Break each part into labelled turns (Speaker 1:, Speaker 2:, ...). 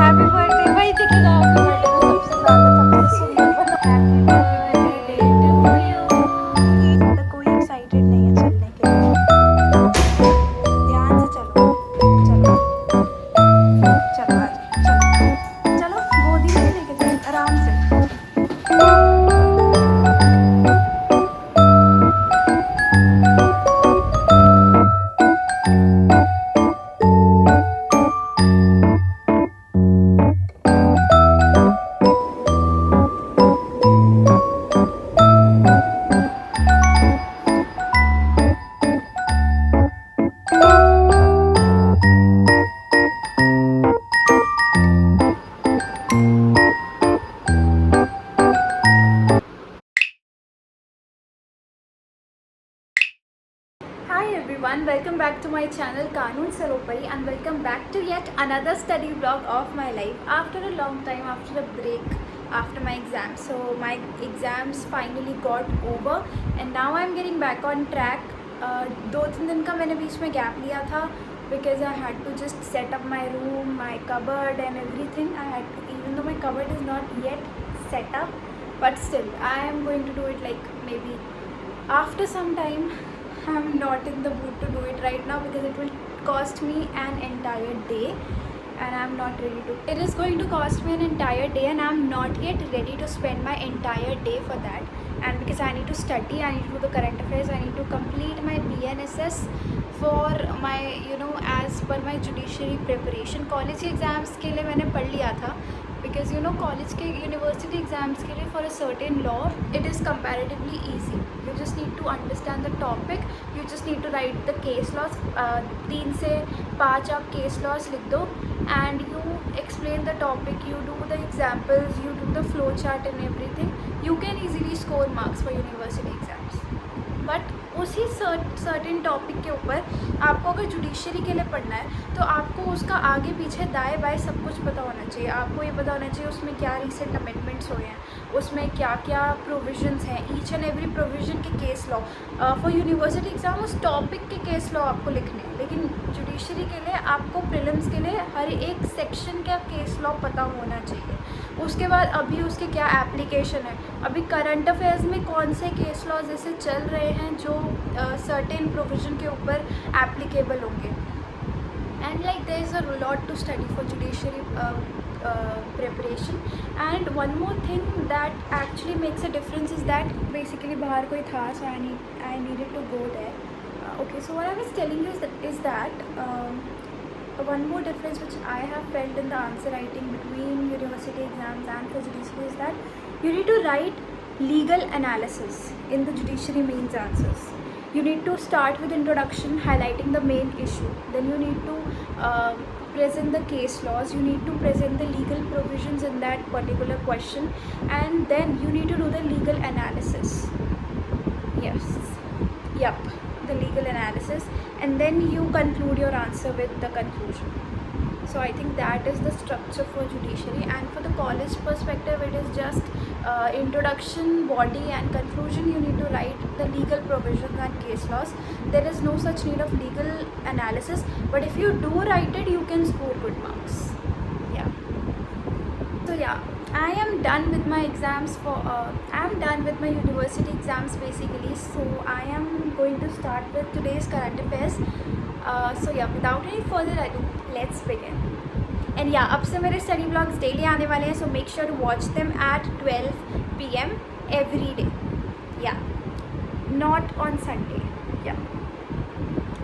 Speaker 1: Happy birthday वही दिखेगा happy birthday में सबसे ज्यादा सबसे सुंदर बना हैप्पी बर्थडे टू यू। ज्यादा कोई एक्साइटेड नहीं है चलने के लिए। ध्यान से चलो चलो चलो आ जाओ चलो चलो गोदी में लेके चलो आराम से। Hi everyone, welcome back to my channel Kanun Saropari and welcome back to yet another study vlog of my life after a long time, after a break, after my exams. So my exams finally got over and now I'm getting back on track. 2-3 दिन का मैंने बीच में gap लिया था because I had to just set up my room, my cupboard and everything. Even though my cupboard is not yet set up, but still I am going to do it like maybe after some time. I'm not in the mood to do it right now because it will cost me an entire day and I'm not ready to. It is going to cost me an entire day and I'm not yet ready to spend my entire day for that. And because I need to study, I need to do the current affairs, I need to complete my BNSS for my, as per my judiciary preparation. College के exams के लिए मैंने पढ़ लिया था because college के university exams के लिए for a certain law it is comparatively easy. You just need to understand the topic, you just need to write the case laws. 3 से 5 आप case laws लिख दो and you explain the topic, you do the examples, you do the flow chart and everything. You can easily score marks for university exams. But उसी certain topic के ऊपर आपको अगर judiciary के लिए पढ़ना है तो आपको उसका आगे पीछे दाएं बाएं सब कुछ पता होना चाहिए. आपको ये पता होना चाहिए उसमें क्या रिसेंट अमेंडमेंट्स हुए हैं, उसमें क्या क्या प्रोविजंस हैं, ईच एंड एवरी प्रोविजन के case law. For university exam उस टॉपिक के केस लॉ आपको लिखने हैं, लेकिन जुडिशरी के लिए आपको प्रीलिम्स के लिए हर एक सेक्शन का केस लॉ पता होना चाहिए. उसके बाद अभी उसके क्या एप्लीकेशन है, अभी करंट अफेयर्स में कौन से केस लॉज ऐसे चल रहे हैं जो सर्टेन प्रोविजन के ऊपर एप्लीकेबल होंगे. And like there is a lot to study for judiciary preparation. And one more thing that actually makes a difference is that basically बाहर कोई था so I needed to go there. Okay, so what I was telling you is that one more difference which I have felt in the answer writing between university exams and for judiciary is that you need to write legal analysis in the judiciary mains answers. You need to start with introduction, highlighting the main issue. Then you need to present the case laws, you need to present the legal provisions in that particular question, and then you need to do the legal analysis. Yes, yep, the legal analysis, and then you conclude your answer with the conclusion. So I think that is the structure for judiciary. And for the college perspective, it is just introduction, body and conclusion. You need to write the legal provisions and case laws. There is no such need of legal analysis, but if you do write it, you can score good marks. Yeah. So yeah, I am done with my exams I am done with my university exams basically. So I am going to start with today's current affairs. So yeah, without any further ado, let's begin. And yeah, अब से मेरे study vlogs daily आने वाले हैं, so make sure to watch them at 12 PM every day. Yeah, not on Sunday. Yeah,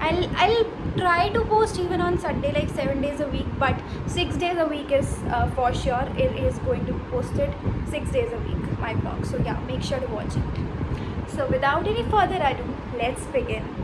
Speaker 1: I'll try to post even on Sunday, like 7 days a week, but 6 days a week is for sure. It is going to be posted 6 days a week, my vlog. So yeah, make sure to watch it. So without any further ado, let's begin.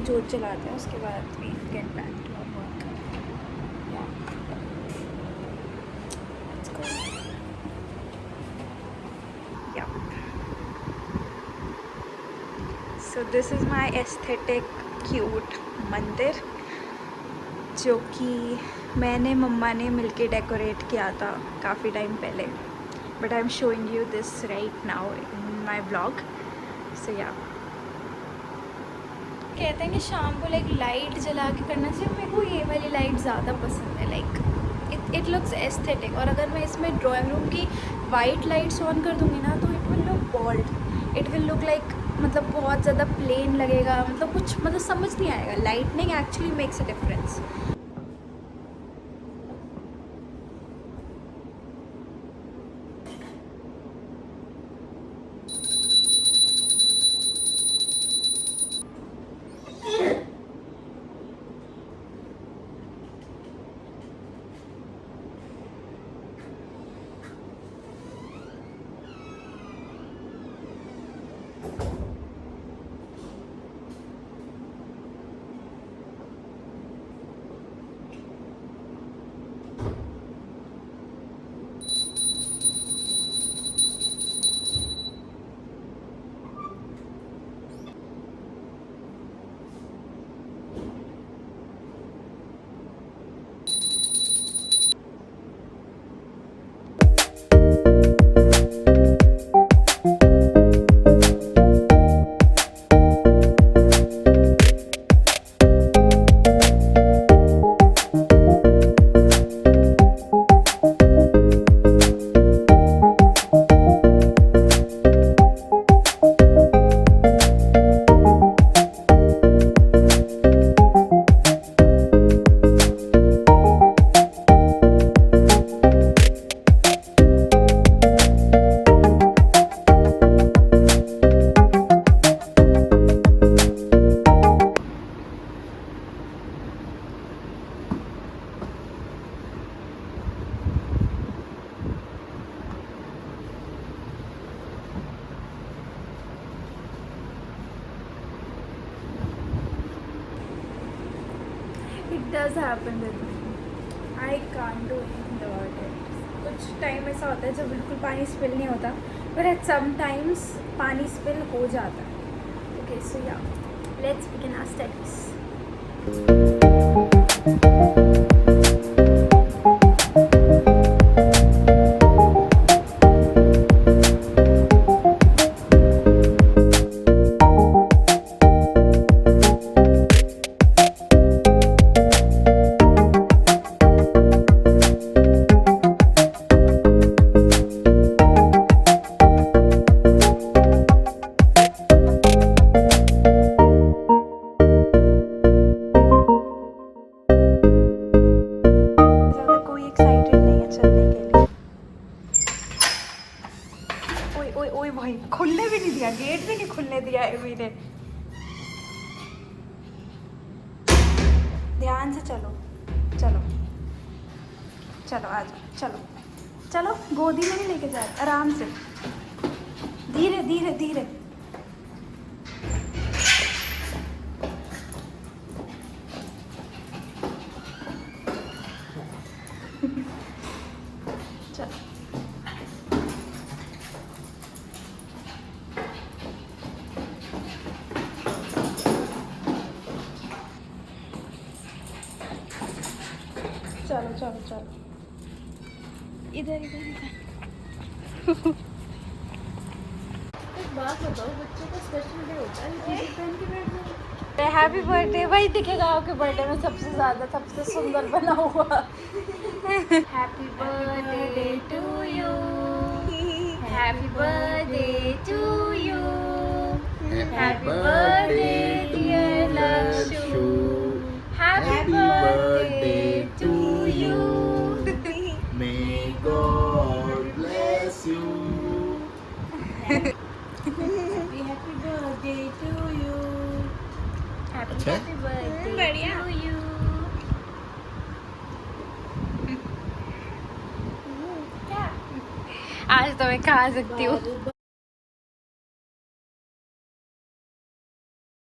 Speaker 1: जोत जलाते हैं, उसके बाद we get back to our work. So this is my aesthetic cute mandir, जो कि मैंने मम्मा ने मिलके डेकोरेट किया था काफ़ी टाइम पहले, but I am showing you this right now in my blog. So yeah, कहते हैं कि शाम को लाइक लाइट जला के करना चाहिए। मेरे को ये वाली लाइट ज़्यादा पसंद है, लाइक इट लुक्स एस्थेटिक। और अगर मैं इसमें ड्राइंग रूम की वाइट लाइट्स ऑन कर दूँगी ना, तो it will look bold, it will look like, मतलब बहुत ज़्यादा प्लेन लगेगा, मतलब कुछ मतलब समझ नहीं आएगा। Lightning actually makes a difference. It does happen with me. I can't do anything about it. कुछ टाइम ऐसा होता है जब बिल्कुल पानी स्पिल नहीं होता, but at some times पानी स्पिल हो जाता है. Okay, so yeah, let's begin our studies. खुलने भी नहीं दिया, गेट भी नहीं खुलने दिया है मेरे। ध्यान से चलो, चलो चलो आ जाओ, चलो चलो, गोदी में नहीं लेके जाए, आराम से, धीरे धीरे धीरे। चलो चलो चलो, इधर इधर इधर। एक बात बताओ, बच्चों का स्पेशल डे होता है, पहन के बैठ जाओ। हैप्पी बर्थडे, वही दिखेगा आपके बर्थडे में सबसे ज़्यादा, सबसे सुंदर बना हुआ। Happy birthday to you, happy birthday to you, happy birthday dear Lakshmi, happy birthday to you,
Speaker 2: May God bless you.
Speaker 1: Happy birthday to you. Happy birthday to you. क्या? आज तो मैं खा सकती हूँ।